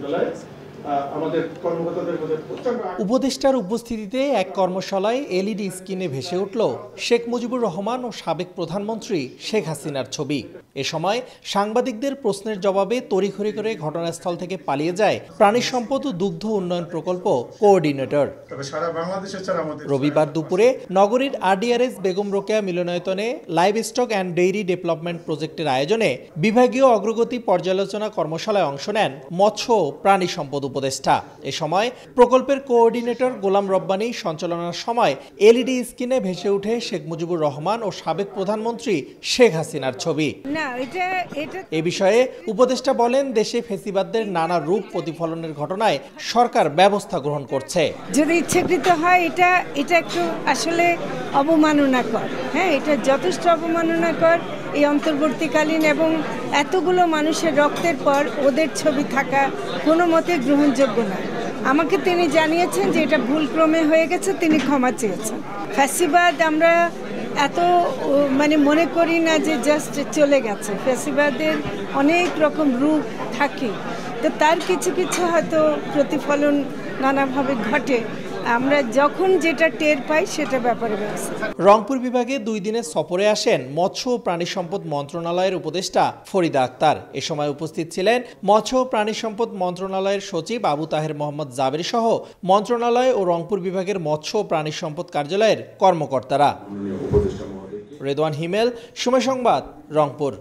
বিশ্ববিদ্যালয়ে আমাদের কর্মকর্তাদের মধ্যে উপদেষ্টার উপস্থিতিতে এক কর্মশালায় এলইডি স্ক্রিনে ভেসে উঠল শেখ মুজিবুর রহমান ও সাবেক প্রধানমন্ত্রী শেখ হাসিনার ছবি। এ সময় সাংবাদিকদের প্রশ্নের জবাবে তড়িঘড়ি করে ঘটনাস্থল থেকে পালিয়ে যায় প্রাণী সম্পদ ও দুগ্ধ উন্নয়ন প্রকল্প কোঅর্ডিনেটর। রবিবার দুপুরে নগরীর আরডিআরএস বেগম রোকেয়া মিলনায়তনে live stock and dairy development প্রজেক্টের আয়োজনে বিভাগীয় অগ্রগতি পর্যালোচনা কর্মশালায় অংশ নেন মৎস্য ও প্রাণী সম্পদ উপদেষ্টা। এ সময় প্রকল্পের কোঅর্ডিনেটর গোলাম রব্বানী সঞ্চালনার সময় এলইডি স্ক্রিনে ভেসে ওঠে শেখ মুজিবুর রহমান ও সাবেক প্রধানমন্ত্রী শেখ হাসিনার ছবি। এ বিষয়ে উপদেষ্টা বলেন, দেশে ফ্যাসিবাদদের নানা রূপ প্রতিফলনের ঘটনায় সরকার ব্যবস্থা গ্রহণ করছে। যদি ইচ্ছাকৃত হয় এটা একটু আসলে অবমাননাকর। হ্যাঁ, এটা যথেষ্ট অবমাননাকর। এই অন্তর্বর্তীকালীন এবং এতগুলো মানুষের রক্তের পর ওদের ছবি থাকা কোনো মতে গ্রহণযোগ্য নয়। আমাকে তিনি জানিয়েছেন যে এটা ভুলক্রমে হয়ে গেছে, তিনি ক্ষমা চেয়েছেন। ফ্যাসিবাদ আমরা এত মনে করি না যে জাস্ট চলে গেছে। ফ্যাসিবাদের অনেক রকম রূপ থাকে, তো তার কিছু কিছু হয়তো প্রতিফলন নানাভাবে ঘটে। আমরা যখন যেটা টের পাই সেটা ব্যাপারে ব্যবস্থা। রংপুর বিভাগে 2 দিনের সফরে আসেন মৎস্য ও প্রাণী সম্পদ মন্ত্রণালয়ের উপদেষ্টা ফরিদা আক্তার। এ সময় উপস্থিত ছিলেন মৎস্য ও প্রাণী সম্পদ মন্ত্রণালয়ের সচিব আবু তাহের মোহাম্মদ জাবের সহ মন্ত্রণালয় ও রংপুর বিভাগের মৎস্য ও প্রাণী সম্পদ কার্যালয়ের কর্মকর্তারা। রেদওয়ান হিমেল, সময় সংবাদ, রংপুর।